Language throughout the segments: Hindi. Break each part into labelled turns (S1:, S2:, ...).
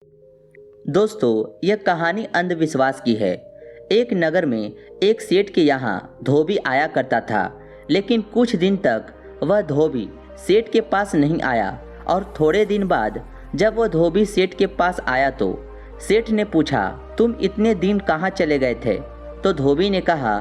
S1: दोस्तों, यह कहानी अंधविश्वास की है। एक नगर में एक सेठ के यहाँ धोबी आया करता था, लेकिन कुछ दिन तक वह धोबी सेठ के पास नहीं आया और थोड़े दिन बाद जब वह धोबी सेठ के पास आया तो सेठ ने पूछा, तुम इतने दिन कहाँ चले गए थे? तो धोबी ने कहा,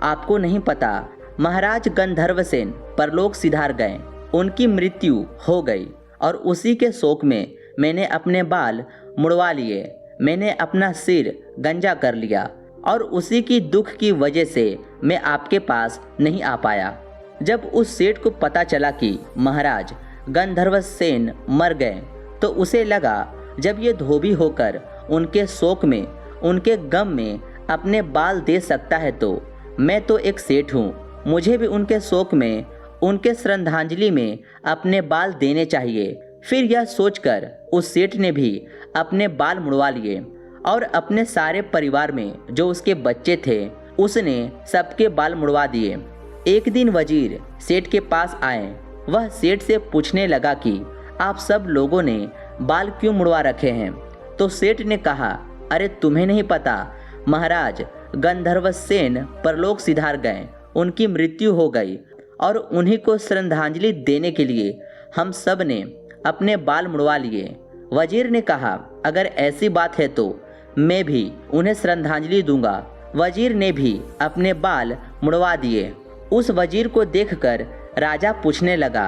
S1: आपको नहीं पता, महाराज गंधर्वसेन परलोक सिधार गए, उनकी मृत्यु हो गई और उसी के शोक में मैंने अपने बाल मुड़वा लिए, मैंने अपना सिर गंजा कर लिया और उसी की दुख की वजह से मैं आपके पास नहीं आ पाया। जब उस सेठ को पता चला कि महाराज गंधर्वसेन मर गए तो उसे लगा जब ये धोबी होकर उनके शोक में, उनके गम में अपने बाल दे सकता है तो मैं तो एक सेठ हूँ, मुझे भी उनके शोक में, उनके श्रद्धांजलि में अपने बाल देने चाहिए। फिर यह सोचकर उस सेठ ने भी अपने बाल मुड़वा लिए और अपने सारे परिवार में जो उसके बच्चे थे उसने सबके बाल मुड़वा दिए। एक दिन वजीर सेठ के पास आए। वह सेठ से पूछने लगा कि आप सब लोगों ने बाल क्यों मुड़वा रखे हैं? तो सेठ ने कहा, अरे तुम्हें नहीं पता, महाराज गंधर्वसेन परलोक सिधार गए, उनकी मृत्यु हो गई और उन्हीं को श्रद्धांजलि देने के लिए हम सब ने अपने बाल मुड़वा लिए। वजीर ने कहा, अगर ऐसी बात है तो मैं भी उन्हें श्रद्धांजलि दूंगा। वजीर ने भी अपने बाल मुड़वा दिए। उस वजीर को देखकर राजा पूछने लगा,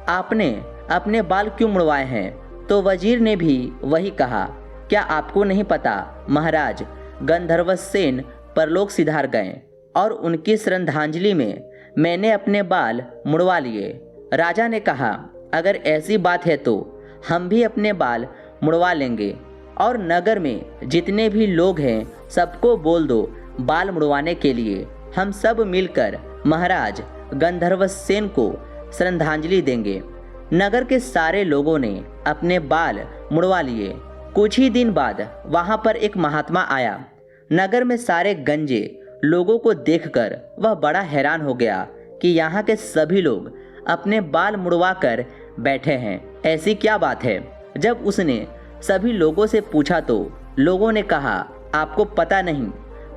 S1: आपने अपने बाल क्यों मुड़वाए हैं? तो वजीर ने भी वही कहा, क्या आपको नहीं पता, महाराज गंधर्वसेन परलोक सिधार गए और उनकी श्रद्धांजलि में मैंने अपने बाल मुड़वा लिए। राजा ने कहा, अगर ऐसी बात है तो हम भी अपने बाल मुड़वा लेंगे और नगर में जितने भी लोग हैं सबको बोल दो बाल मुड़वाने के लिए। हम सब मिलकर महाराज गंधर्वसेन को श्रद्धांजलि देंगे। नगर के सारे लोगों ने अपने बाल मुड़वा लिए। कुछ ही दिन बाद वहां पर एक महात्मा आया। नगर में सारे गंजे लोगों को देखकर वह बड़ा हैरान हो गया कि यहाँ के सभी लोग अपने बाल मुड़वा कर बैठे हैं, ऐसी क्या बात है? जब उसने सभी लोगों से पूछा तो लोगों ने कहा, आपको पता नहीं,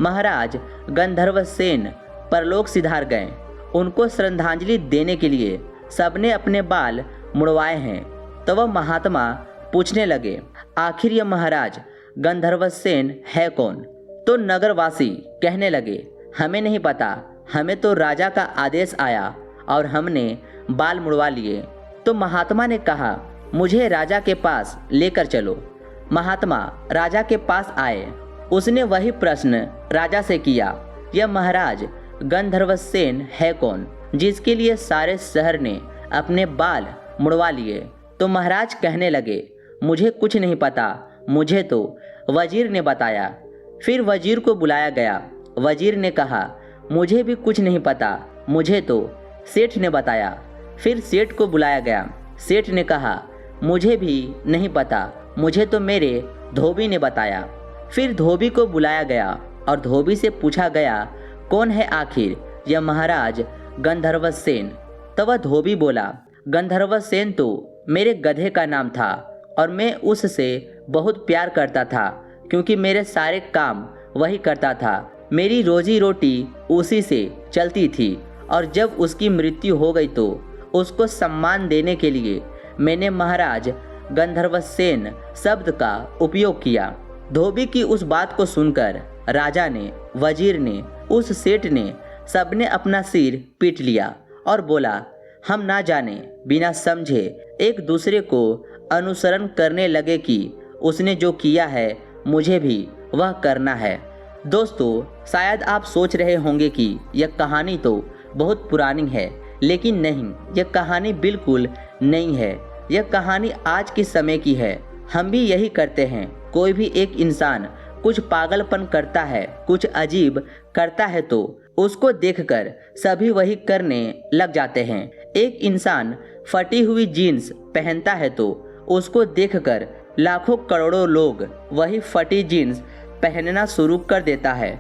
S1: महाराज गंधर्वसेन परलोक सिधार गए, उनको श्रद्धांजलि देने के लिए सबने अपने बाल मुड़वाए हैं। तो वह महात्मा पूछने लगे, आखिर यह महाराज गंधर्वसेन है कौन? तो नगरवासी कहने लगे, हमें नहीं पता, हमें तो राजा का आदेश आया और हमने बाल मुड़वा लिए। तो महात्मा ने कहा, मुझे राजा के पास लेकर चलो। महात्मा राजा के पास आए। उसने वही प्रश्न राजा से किया, यह महाराज गंधर्वसेन है कौन जिसके लिए सारे शहर ने अपने बाल मुड़वा लिए? तो महाराज कहने लगे, मुझे कुछ नहीं पता, मुझे तो वजीर ने बताया। फिर वजीर को बुलाया गया। वजीर ने कहा, मुझे भी कुछ नहीं पता, मुझे तो सेठ ने बताया। फिर सेठ को बुलाया गया। सेठ ने कहा, मुझे भी नहीं पता, मुझे तो मेरे धोबी ने बताया। फिर धोबी को बुलाया गया और धोबी से पूछा गया, कौन है आखिर यह महाराज गंधर्वसेन? तो वह धोबी बोला, गंधर्वसेन तो मेरे गधे का नाम था और मैं उससे बहुत प्यार करता था क्योंकि मेरे सारे काम वही करता था, मेरी रोजी रोटी उसी से चलती थी और जब उसकी मृत्यु हो गई तो उसको सम्मान देने के लिए मैंने महाराज गंधर्वसेन शब्द का उपयोग किया। धोबी की उस बात को सुनकर राजा ने, वजीर ने, उस सेठ ने सबने अपना सिर पीट लिया और बोला, हम ना जाने बिना समझे एक दूसरे को अनुसरण करने लगे कि उसने जो किया है मुझे भी वह करना है। दोस्तों, शायद आप सोच रहे होंगे कि यह कहानी तो बहुत पुरानी है, लेकिन नहीं, यह कहानी बिल्कुल नहीं है। यह कहानी आज के समय की है। हम भी यही करते हैं। कोई भी एक इंसान कुछ पागलपन करता है, कुछ अजीब करता है तो उसको देखकर सभी वही करने लग जाते हैं। एक इंसान फटी हुई जीन्स पहनता है तो उसको देखकर लाखों करोड़ों लोग वही फटी जीन्स पहनना शुरू कर देता है।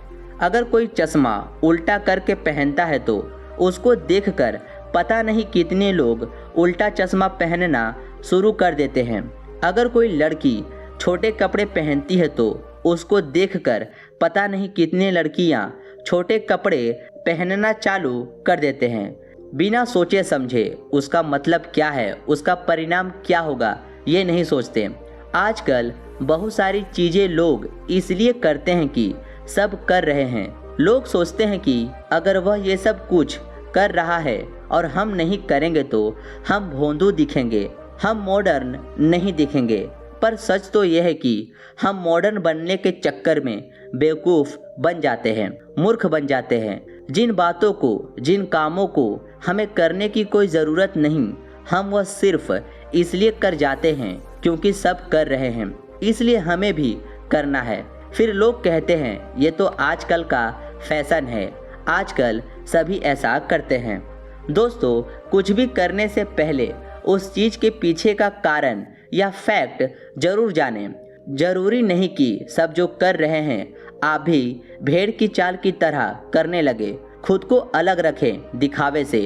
S1: अगर कोई चश्मा उल्टा करके पहनता है तो उसको देखकर पता नहीं कितने लोग उल्टा चश्मा पहनना शुरू कर देते हैं। अगर कोई लड़की छोटे कपड़े पहनती है तो उसको देखकर पता नहीं कितने लड़कियां छोटे कपड़े पहनना चालू कर देते हैं। बिना सोचे समझे उसका मतलब क्या है, उसका परिणाम क्या होगा, ये नहीं सोचते। आजकल बहुत सारी चीज़ें लोग इसलिए करते हैं कि सब कर रहे हैं। लोग सोचते हैं कि अगर वह ये सब कुछ कर रहा है और हम नहीं करेंगे तो हम भोंदू दिखेंगे, हम मॉडर्न नहीं दिखेंगे। पर सच तो यह है कि हम मॉडर्न बनने के चक्कर में बेवकूफ़ बन जाते हैं, मूर्ख बन जाते हैं। जिन बातों को, जिन कामों को हमें करने की कोई ज़रूरत नहीं, हम वह सिर्फ इसलिए कर जाते हैं क्योंकि सब कर रहे हैं, इसलिए हमें भी करना है। फिर लोग कहते हैं ये तो आजकल का फैशन है, आजकल सभी ऐसा करते हैं। दोस्तों, कुछ भी करने से पहले उस चीज़ के पीछे का कारण या फैक्ट जरूर जानें। जरूरी नहीं कि सब जो कर रहे हैं आप भी भेड़ की चाल की तरह करने लगे। खुद को अलग रखें दिखावे से,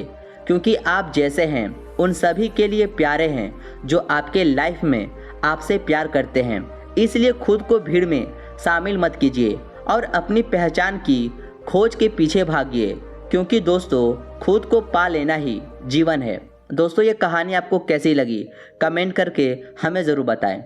S1: क्योंकि आप जैसे हैं उन सभी के लिए प्यारे हैं जो आपके लाइफ में आपसे प्यार करते हैं। इसलिए खुद को भीड़ में शामिल मत कीजिए और अपनी पहचान की खोज के पीछे भागिए, क्योंकि दोस्तों खुद को पा लेना ही जीवन है। दोस्तों, ये कहानी आपको कैसी लगी कमेंट करके हमें ज़रूर बताएं।